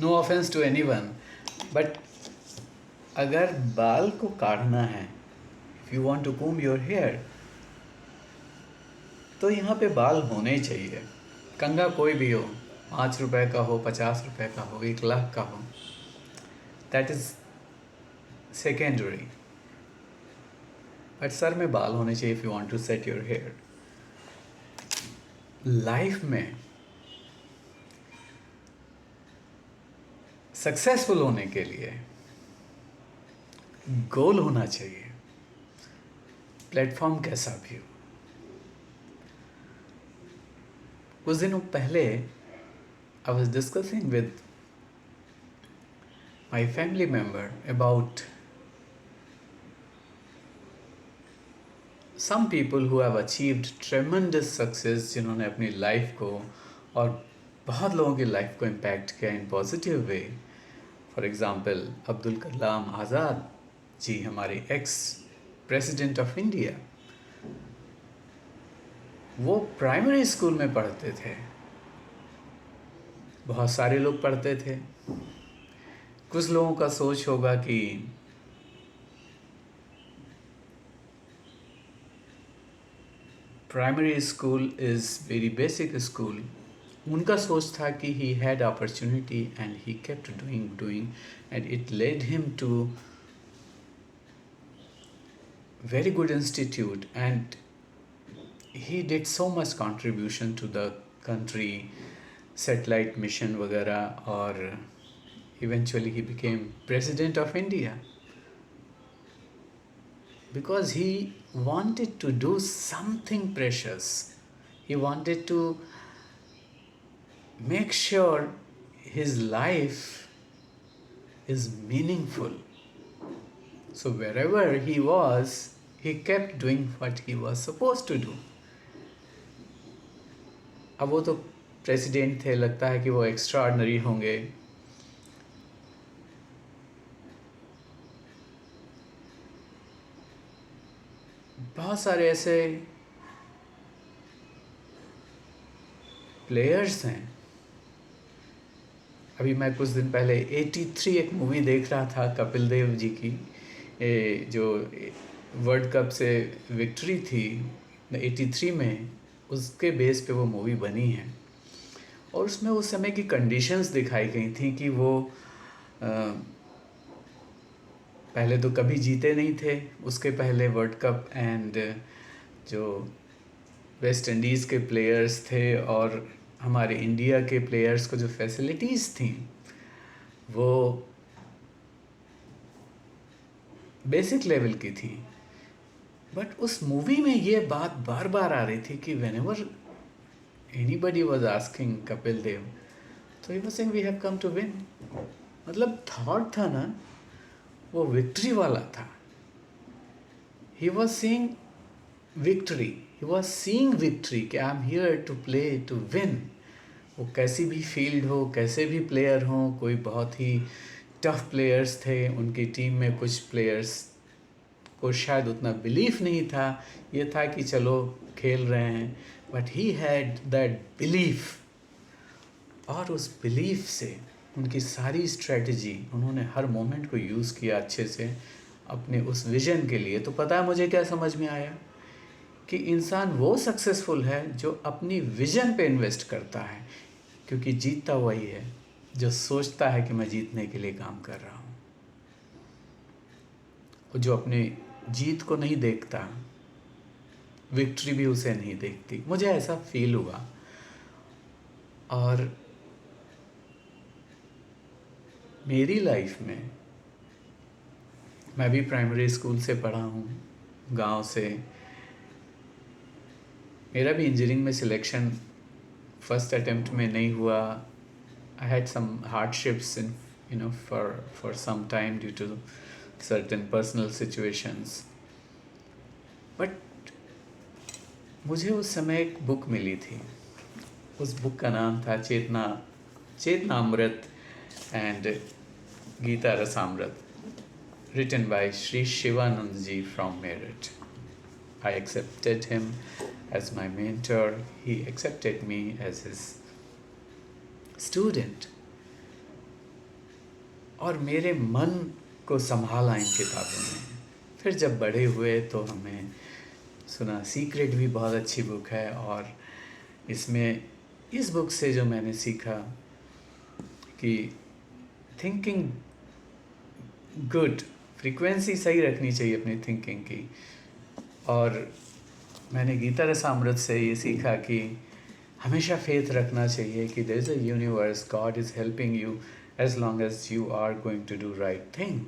No offense to anyone, but अगर बाल को काटना है, if you want to comb your hair, तो यहाँ पे बाल होने ही चाहिए। कंघा कोई भी हो, 5 रुपए का हो, 50 रुपए का हो, 1 लाख का हो, दैट इज सेकेंडरी। बट सर में बाल होने चाहिए if you want to set your hair. Life में सक्सेसफुल होने के लिए गोल होना चाहिए, प्लेटफॉर्म कैसा भी हो। कुछ दिनों पहले I was discussing with my family member about some people who have achieved tremendous success, जिन्होंने अपनी लाइफ को और बहुत लोगों की लाइफ को इम्पैक्ट किया in positive way. For example Abdul Kalam Azad ji, हमारे एक्स प्रेसिडेंट ऑफ इंडिया, वो प्राइमरी स्कूल में पढ़ते थे। बहुत सारे लोग पढ़ते थे। कुछ लोगों का सोच होगा कि primary school is very basic school. उनका सोच था कि he had opportunity and he kept doing and it led him to very good institute and he did so much contribution to the country, satellite mission वगैरह, और eventually he became president of India because he wanted to do something precious. He wanted to make sure his life is meaningful. So wherever he was, he kept doing what he was supposed to do. अब वो तो president थे, लगता है कि वो extra ordinary होंगे। बहुत सारे ऐसे प्लेयर्स हैं। अभी मैं कुछ दिन पहले 83 एक मूवी देख रहा था कपिल देव जी की, जो वर्ल्ड कप से विक्ट्री थी 83 में, उसके बेस पे वो मूवी बनी है। और उसमें उस समय की कंडीशंस दिखाई गई थी कि वो पहले तो कभी जीते नहीं थे उसके पहले वर्ल्ड कप, एंड जो वेस्ट इंडीज़ के प्लेयर्स थे और हमारे इंडिया के प्लेयर्स को जो फैसिलिटीज़ थी वो बेसिक लेवल की थी। बट उस मूवी में ये बात बार बार आ रही थी कि whenever anybody was asking Kapil Dev, तो he was saying we have come to win. मतलब थॉट था ना, वो विक्ट्री वाला था। He was seeing victory, he was seeing victory कि I am here to play to win. वो कैसी भी फील्ड हो, कैसे भी प्लेयर हों, कोई बहुत ही टफ प्लेयर्स थे उनकी टीम में, कुछ प्लेयर्स को शायद उतना बिलीफ नहीं था, ये था कि चलो खेल रहे हैं, but he had that belief. और उस बिलीफ से उनकी सारी स्ट्रेटजी, उन्होंने हर मोमेंट को यूज़ किया अच्छे से अपने उस विज़न के लिए। तो पता है मुझे क्या समझ में आया कि इंसान वो सक्सेसफुल है जो अपनी विज़न पे इन्वेस्ट करता है, क्योंकि जीतता वही है जो सोचता है कि मैं जीतने के लिए काम कर रहा हूँ, और जो अपने जीत को नहीं देखता, विक्ट्री भी उसे नहीं देखती। मुझे ऐसा फील हुआ। और मेरी लाइफ में, मैं भी प्राइमरी स्कूल से पढ़ा हूँ, गांव से। मेरा भी इंजीनियरिंग में सिलेक्शन फर्स्ट अटेम्प्ट में नहीं हुआ। I had some hardships in for some time due to certain personal situations. But मुझे उस समय एक बुक मिली थी। उस बुक का नाम था Chetanamrit and Gita Rasamrit, written by Sri Shivanand ji from Meerut. I accepted him as my mentor. He accepted me as his student. और मेरे मन को संभाला इन किताबों ने। फिर जब बड़े हुए तो हमें सुना सीक्रेट भी बहुत अच्छी बुक है, और इसमें इस बुक से जो मैंने सीखा कि थिंकिंग गुड, फ्रीक्वेंसी सही रखनी चाहिए अपनी थिंकिंग की। और मैंने गीता रसामृत से ये सीखा कि हमेशा फेथ रखना चाहिए कि there is a universe, God is helping you as long as you are going to do right thing.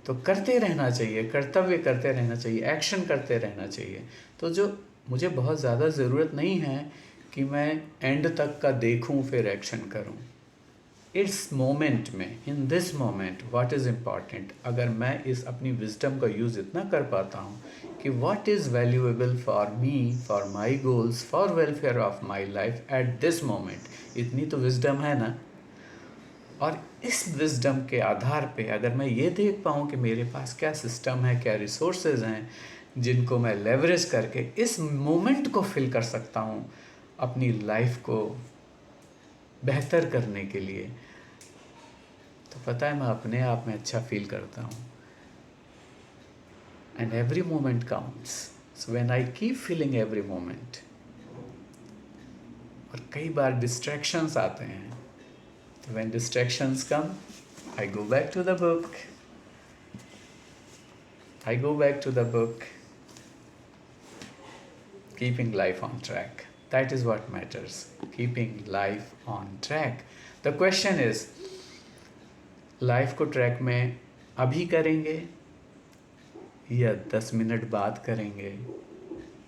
तो करते रहना चाहिए, कर्तव्य करते रहना चाहिए, एक्शन करते रहना चाहिए। तो जो मुझे बहुत ज़्यादा ज़रूरत नहीं है कि मैं एंड तक का देखूं फिर एक्शन करूं। इस मोमेंट में, in this moment what is important, अगर मैं इस अपनी विजडम का यूज़ इतना कर पाता हूँ कि what is valuable for me, for my goals, for welfare of my life at this moment, इतनी तो विजडम है ना। और इस विजडम के आधार पे अगर मैं ये देख पाऊँ कि मेरे पास क्या सिस्टम है, क्या रिसोर्सेज हैं जिनको मैं लेवरेज करके इस मोमेंट को फिल कर सकता हूँ अपनी लाइफ को बेहतर करने के लिए, तो पता है मैं अपने आप में अच्छा फील करता हूँ। And every moment counts, so when I keep feeling every moment. और कई बार डिस्ट्रैक्शंस आते हैं, तो when distractions come, I go back to the book, I go back to the book, keeping life on track. That is what matters, keeping life on track. The question is, life को track में अभी करेंगे या 10 minute बाद करेंगे,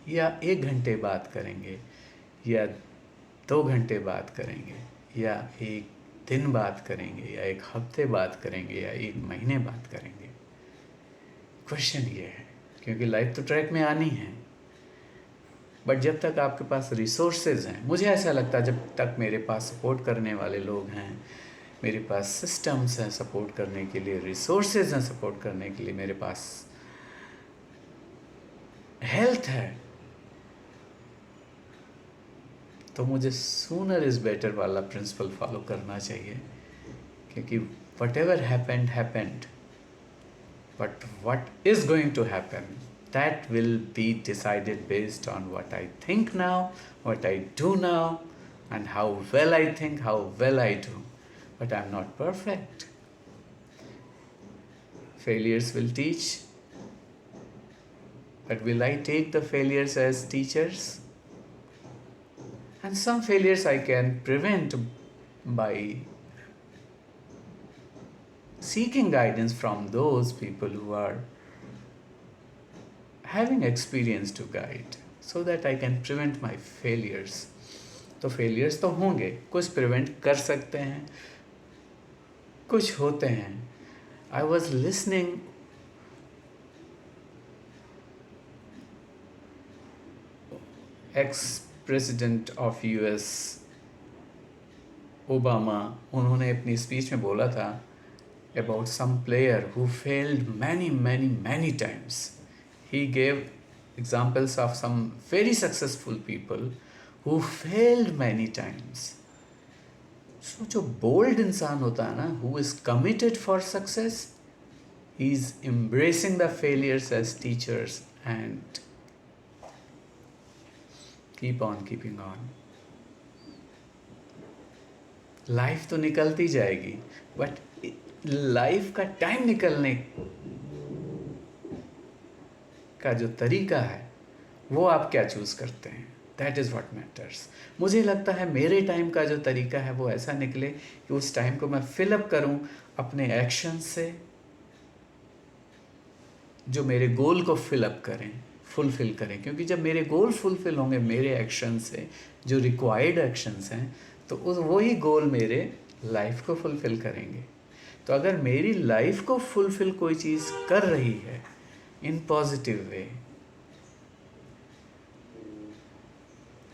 या 1 घंटे बाद करेंगे, या 2 घंटे बाद करेंगे, या 1 दिन बाद करेंगे, या 1 हफ्ते बाद करेंगे, या 1 महीने बाद करेंगे। क्वेश्चन ये है, क्योंकि लाइफ तो ट्रैक में आनी है। बट जब तक आपके पास रिसोर्सेज हैं, मुझे ऐसा लगता है जब तक मेरे पास सपोर्ट करने वाले लोग हैं, मेरे पास सिस्टम्स हैं सपोर्ट करने के लिए, रिसोर्सेज हैं सपोर्ट करने के लिए, मेरे पास हेल्थ है, तो मुझे सूनर इज़ बेटर वाला प्रिंसिपल फॉलो करना चाहिए। क्योंकि whatever happened happened, but what is going to happen, that will be decided based on what I think now, what I do now, and how well I think, how well I do. But I'm not perfect. Failures will teach. But will I take the failures as teachers? And some failures I can prevent by seeking guidance from those people who are having experience to guide, so that I can prevent my failures. तो failures तो होंगे, कुछ prevent कर सकते हैं, कुछ होते हैं। I was listening ex-president of US Obama, उन्होंने अपनी स्पीच में बोला था about some player who failed many times. He gave examples of some very successful people who failed many times. So जो bold इंसान होता है ना, who is committed for success, he is embracing the failures as teachers and keep on keeping on. Life तो निकलती जाएगी, but life का time निकलने का जो तरीका है वो आप क्या चूज़ करते हैं, दैट इज़ व्हाट मैटर्स। मुझे लगता है मेरे टाइम का जो तरीका है वो ऐसा निकले कि उस टाइम को मैं फिलअप करूं अपने एक्शन से, जो मेरे गोल को फिलअप करें, फुलफ़िल करें। क्योंकि जब मेरे गोल फुलफ़िल होंगे मेरे एक्शन से, जो रिक्वायर्ड एक्शंस हैं, तो उस वही गोल मेरे लाइफ को फुलफ़िल करेंगे। तो अगर मेरी लाइफ को फुलफ़िल कोई चीज़ कर रही है इन पॉजिटिव वे,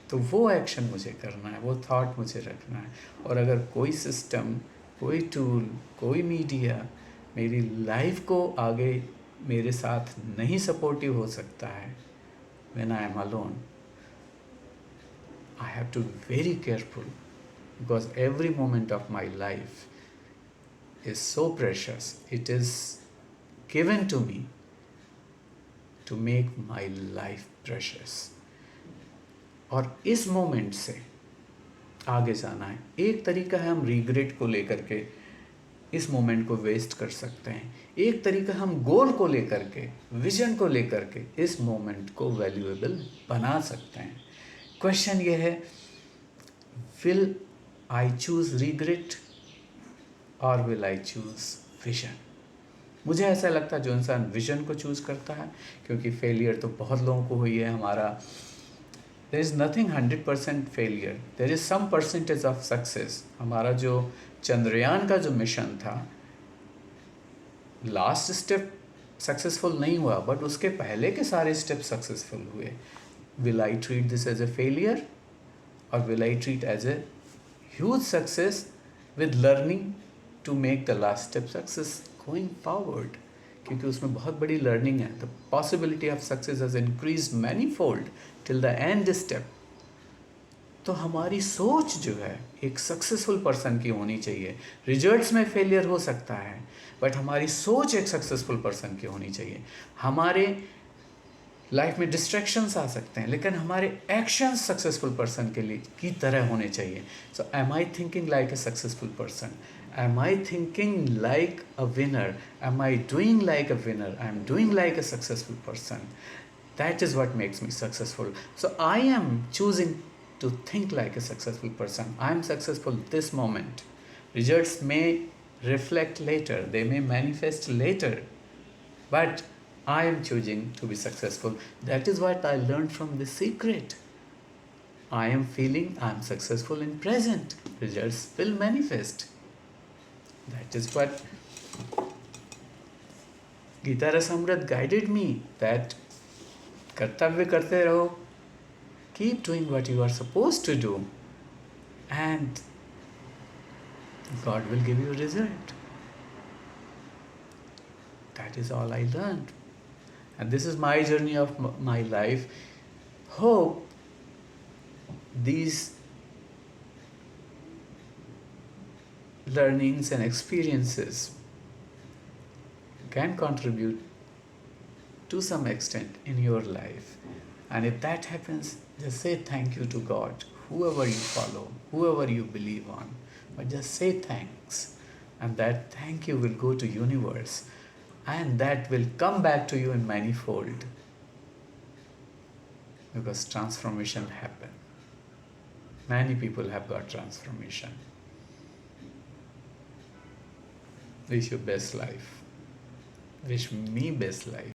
तो वो एक्शन मुझे करना है, वो थॉट मुझे रखना है। और अगर कोई सिस्टम, कोई टूल, कोई मीडिया मेरी लाइफ को आगे मेरे साथ नहीं सपोर्टिव हो सकता है, when I am alone, I have to be very careful, because every moment of my life is so precious. It is given to me to make my life precious. और इस मोमेंट से आगे जाना है. एक तरीका है हम रिग्रेट को लेकर के इस मोमेंट को वेस्ट कर सकते हैं. एक तरीका हम गोल को लेकर के, विजन को लेकर के इस मोमेंट को वैल्यूएबल बना सकते हैं. क्वेश्चन ये है, विल आई चूज रिग्रेट और विल आई चूज विजन? मुझे ऐसा लगता है जो इंसान विजन को चूज करता है, क्योंकि फेलियर तो बहुत लोगों को हुई है. हमारा there is nothing 100% failure, there is some percentage of success. हमारा जो चंद्रयान का जो मिशन था, लास्ट स्टेप सक्सेसफुल नहीं हुआ, बट उसके पहले के सारे स्टेप सक्सेसफुल हुए. Will I treat this as a failure और will I treat as a huge success with learning to make the last step success going forward? क्योंकि उसमें बहुत बड़ी लर्निंग है. The possibility of success has increase many fold till the end step. तो हमारी सोच जो है एक सक्सेसफुल पर्सन की होनी चाहिए. रिजल्ट्स में फेलियर हो सकता है, बट हमारी सोच एक सक्सेसफुल पर्सन की होनी चाहिए. हमारे लाइफ में डिस्ट्रैक्शंस आ सकते हैं, लेकिन हमारे एक्शंस सक्सेसफुल पर्सन के लिए की तरह होने चाहिए. So am I thinking like a successful person? Am I thinking like a winner? Am I doing like a winner? I am doing like a successful person. That is what makes me successful. So I am choosing to think like a successful person. I am successful this moment. Results may reflect later, they may manifest later, but I am choosing to be successful. That is what I learned from The Secret. I am feeling I am successful in present. Results will manifest. That is what Gita Rasamrit guided me, that कर्तव्य करते रहो, keep doing what you are supposed to do, and God will give you a result. That is all I learned, and this is my journey of my life. Hope these learnings and experiences can contribute to some extent in your life. And if that happens, just say thank you to God, whoever you follow, whoever you believe on. But just say thanks, and that thank you will go to universe, and that will come back to you in manifold, because transformation happened. Many people have got transformation. Wish you best life. Wish me best life.